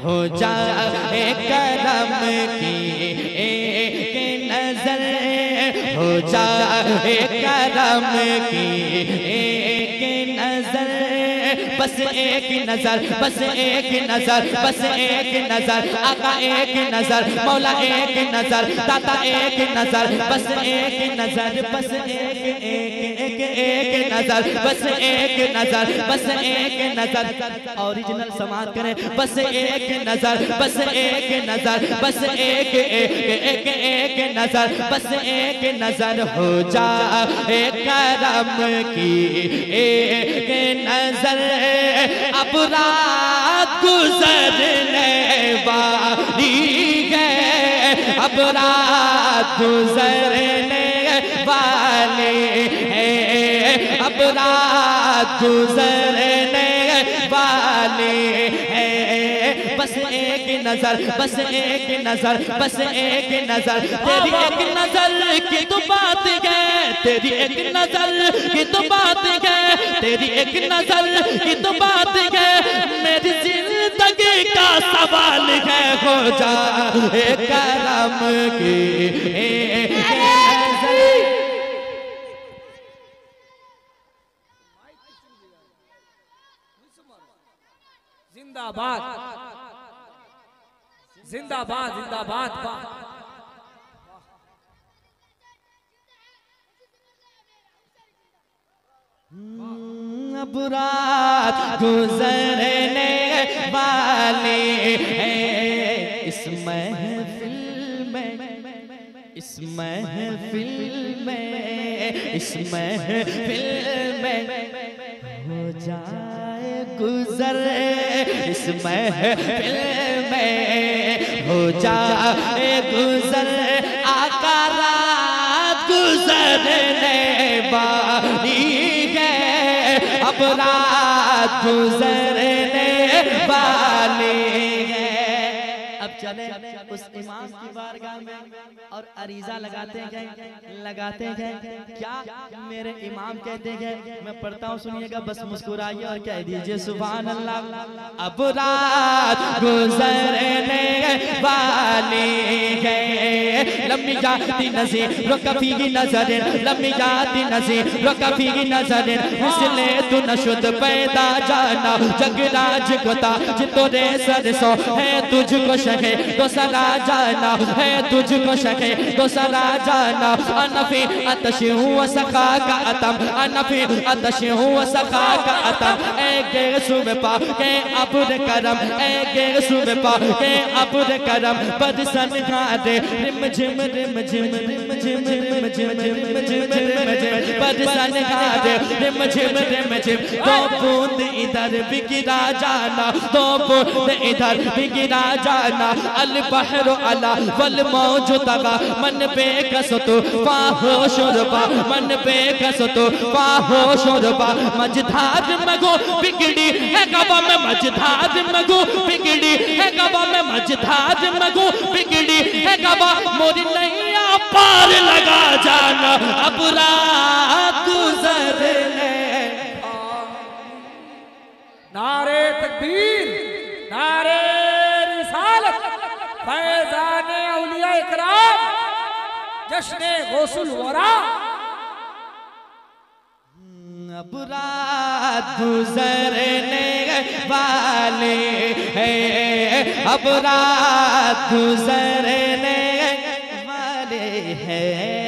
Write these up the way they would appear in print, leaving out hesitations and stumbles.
हो जाए करम की एक नजर, हो जाए करम की एक नजर, बस एक नजर, बस एक नजर, बस एक नजर, आका एक नजर, मौला एक नजर, दाता एक नजर, बस एक नजर, बस एक नजर, बस एक नजर, बस एक नजर। ओरिजिनल समाज करें, बस एक नजर, बस एक नजर, बस एक नजर, बस एक नजर, हो जाए करम की एक नजर। अब रात गुजरने वाली है, अब रात गुजरने वाले हैं, अब रात गुजरने वाले हैं। बस एक नजर, बस एक नजर, बस एक नजर, तेरी एक नजर की तो बात है, तेरी एक नजर की तो बात है, तेरी एक नजर की तो बात है, मेरी जिंदगी का सवाल है, हो जाए करम की एक नजर। जिंदाबाद जिंदाबाद जिंदाबाद। अब रात गुजरने वाले हैं इस महफिल में, इस महफिल में, इस महफिल में, हो जाए गुजर इस महफिल में, हो जाए गुजर, आका रात गुजरने वाली है, अब रात गुजरने वाली है। अब चले उस इमाम की बारगाह में और अरीजा लगाते हैं क्या मेरे इमाम कहते हैं, मैं पढ़ता हूँ सुनिएगा, बस मुस्कुराइए और कह दीजिए सुभान अल्लाह। अब रात गुजरने वाली है, लम्बी जाती नज़र कभी की नजर, लम्बी जाती नज़र कभी की नजर, इसलिए तू नशुद पैदा जाना, जगराज गोता जितोरे सरसों है, तुझको शहे तो सरा जाना है, तुझको शहे तो सरा जाना। अनफी अतश हुआ सखा का अतम, अनफी अतश हुआ सखा का अतम, एक सुबह पा के अबुर करम, एक सुबह पा के अबुर करम, बरसन दे रिम झिम रिम झिम रिम झिम रिम झिम रिम झिम रिम झिम, बरसन दे रिम झिम रिम झिम, दो बूंद इधर भी गिरा जाना, दो बूंद इधर भी गिरा जाना। अल बहर अला वल मौज तगा, मन पे कसतो फाहो शुरबा, मन पे कसतो फाहो शुरबा, मझधार मगो बिगड़ी है गवा में, मझधार मगो बिगड़ी है गवा में, मझधार मगो बिगड़ी है गवा, मोरी नैया पार लगा जाना, अब रात गुजरने। नारे तकबीर, नारे रिसालत, फैज़ाने औलिया इकराम, जश्ने गौसुल वरा। अब रात गुजरने वाले हैं, अब रात गुजरने वाले हैं।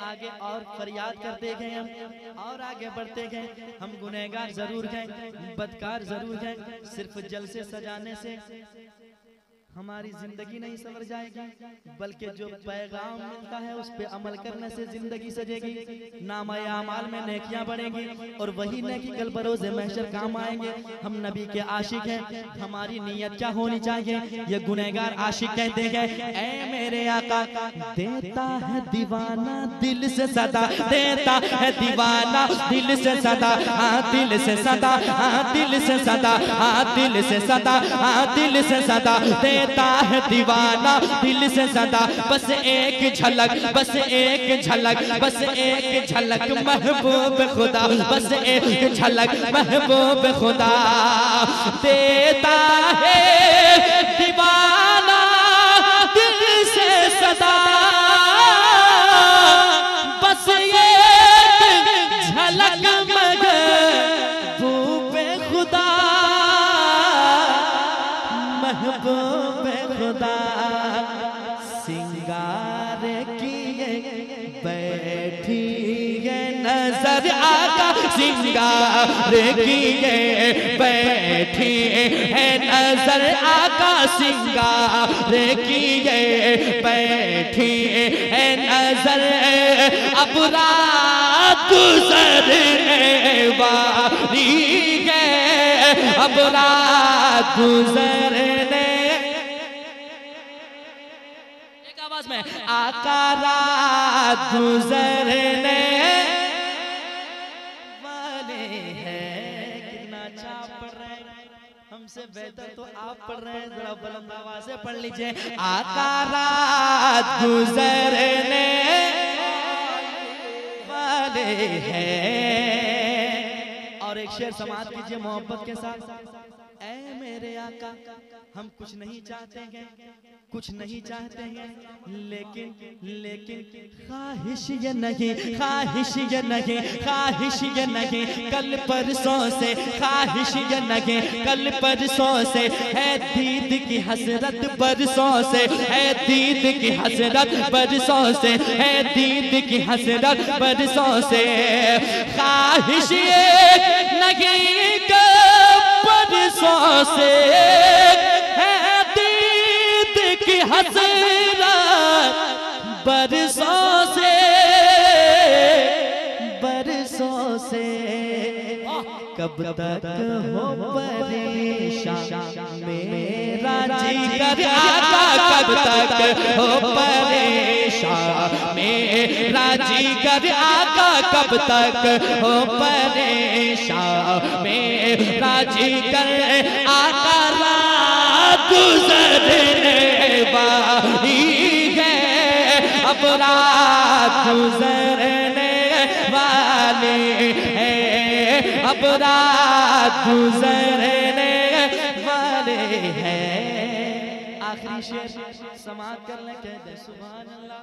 आगे और फरियाद करते गए हम, और आगे बढ़ते गए हम, गुनहगार जरूर गए, बदकार जरूर गए, सिर्फ जलसे सजाने से हमारी जिंदगी नहीं संवर जाएगी, बल्कि जो पैगाम मिलता है उस पे अमल करने से जिंदगी सजेगी, नामा अमाल में नेकियां बढ़ेंगी और वही नेकी कल बरोज़े महशर काम आएंगे। हम नबी के आशिक हैं, हमारी नीयत क्या होनी चाहिए? ये गुनहगार आशिक कहते हैं, ऐ मेरे आका, देता है दीवाना दिल से सदा, देता है दीवाना दिल से सदा, हाँ दिल से सदा, हाँ दिल से सदा, हाँ दिल से सदा, हाँ दिल से सदा, देता है दीवाना दिल से सदा। बस एक झलक, बस एक झलक, बस एक झलक महबूब खुदा, बस एक झलक महबूब खुदा, देता सिंगार किए बैठी है नजर, आका सिंगार किए बैठी है नजर, अब रात गुजरने वाली है, अब रात गुजरने, एक आवाज में, आका रात गुजरने वाले हैं। कितना अच्छा पढ़ रहे हैं, हमसे बेहतर तो आप पढ़ रहे हैं, जरा बुलंद आवाज से पढ़ लीजिए। आका रात गुजरने वाले हैं। और एक शेर समाप्त कीजिए मोहब्बत के साथ। ऐ मेरे आका हम कुछ नहीं चाहते हैं, कुछ नहीं चाहते हैं, लेकिन लेकिन ख्वाहिश ये नहीं, ख्वाहिश ये नहीं, ख्वाहिश ये नहीं, कल परसों से ख्वाहिश ये नहीं, कल परसों से है दीद की हसरत, परसों से है दीद की हसरत, परसों से है दीद की हसरत, परसों से ख्वाहिश ये नहीं, परसों से है दीद की हसरत, बरसों से, बरसों से, कब तक हो परेशान मेरा जिगर आका, कब तक हो परेशान मेरा जिगर आका, कब तक हो परेशान मेरा जिगर आका, रात गुजरने वाली है, अब रात गुजरने वाले हैं, अब रात गुजरने वाले हैं। आखिरी शेर समाप्त कर लें, कह दे सुभान अल्लाह,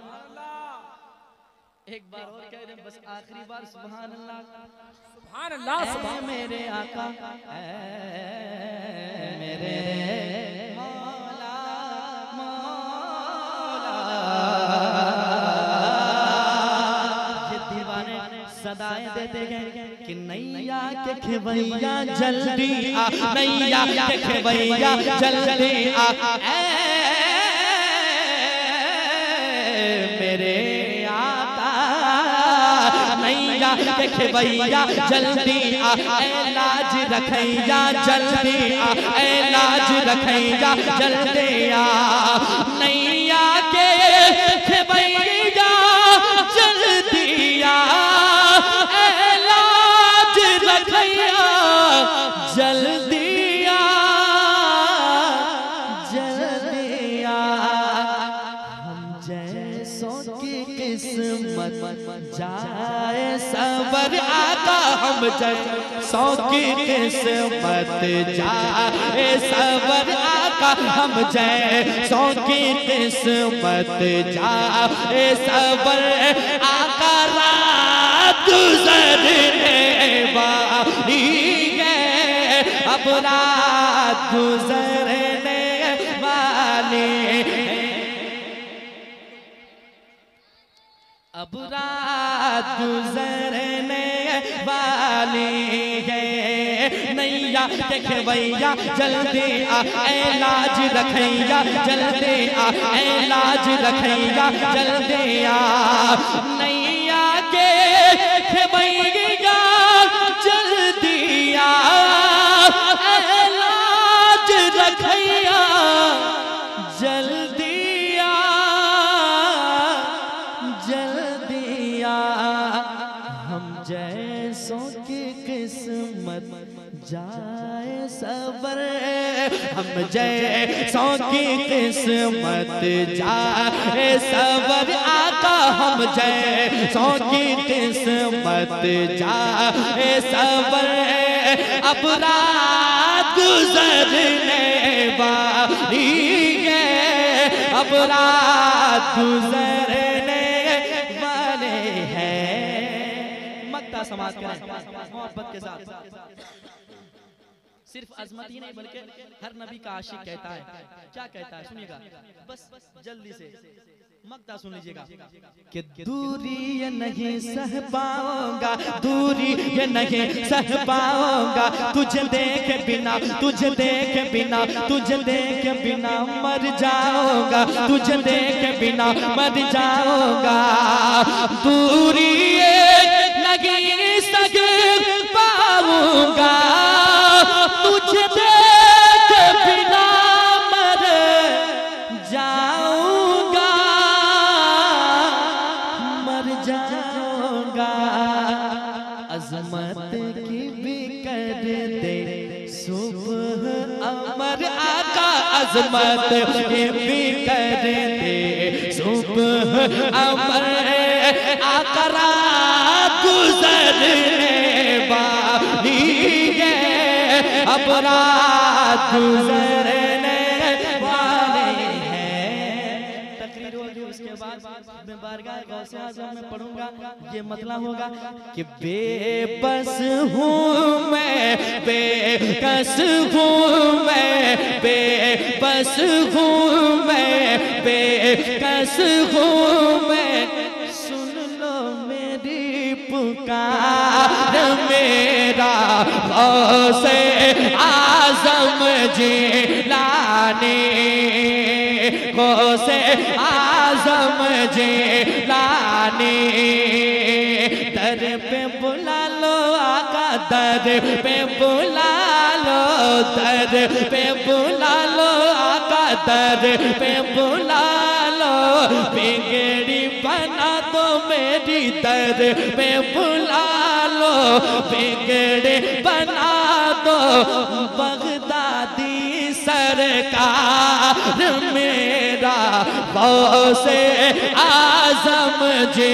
एक बार और कह दे बस आखिरी बार सुभान अल्लाह, सुभान अल्लाह, सुभान मेरे आका, मेरे मौला, मौला। ये दीवाने सदाएं देते गए कि नैया के खेवैया जल्दी आ, नैया के खेवैया जल्दी आ, मेरे आका नैया के खेवैया जल्दी आ, लाज रखैया जल्दी आ, लाज रखैया जल्दी आ, नैया के खेवैया जल्दी आ, लाज रखैया जल्दी आ, जल्दी आ। हम जैसों की किस्मत जाए सबर आका, हम जैसों की किस्मत जाए सबर आका, हम जैसों की किस्मत जाए सबर आका, रात गुजरने वाली है, अब रात गुजरने वाली है, अब रात गुजरने वाली है, नैया के खेवैया जल्दी आ, लाज रखैया जल्दी आ, लाज रखैया जल्दी आ, नैया के खेवैया जल्दी आ, लाज रखैया जल्दी आ, जल्दी आ। हम जैसों की किस्मत जाए सबर, हम जैसों की किस्मत जाए सबर आका, हम जैसों की किस्मत जाए सबर, अब रात गुजरने वाली है, अब रात गुजरने वाले हैं। मक्ता समाज करें मोहब्बत के साथ। सिर्फ अजमत ही नहीं बल्कि हर नबी का आशिक कहता है, क्या कहता है सुनिएगा बस जल्दी से। मक्ता सुन लीजिएगा कि दूरी ये नहीं सह पाऊंगा, दूरी ये नहीं सह पाऊंगा, तुझे देखे बिना, तुझे देखे बिना, तुझे देखे बिना मर जाऊंगा, तुझे देखे बिना मर जाऊंगा। दूरी ये नहीं सह पाऊंगा, तुझे देखे बिना मर जाऊंगा, मर जाऊंगा। अजमत की भी कर दे सुबह अमर आका, अजमत की भी कर दे सुबह अमर आका, रात गुजरने वाली है, अब रात गुजरने वाले हैं। तकरीर होगी, उसके बाद मैं बारगाह गौसे आज़म में पढ़ूंगा। ये मतलब होगा कि बेबस हूँ मैं, बेकस हूँ मैं, बेबस हूँ मैं, बेकस हूँ मैं, सुन लो मेरी पुकार, मेरा गौसे आज़म जिलानी, गौसे आज़म जिलानी। दर पे बुला लो आका, दर पे बुला लो, दर पे बुला लो आका, दर पे बुला लो, बिगड़ी बना दो मेरी, दर पे बुला लो, बिगड़े बना दो बगदादी सरकार, मेरा गौसे आज़म जी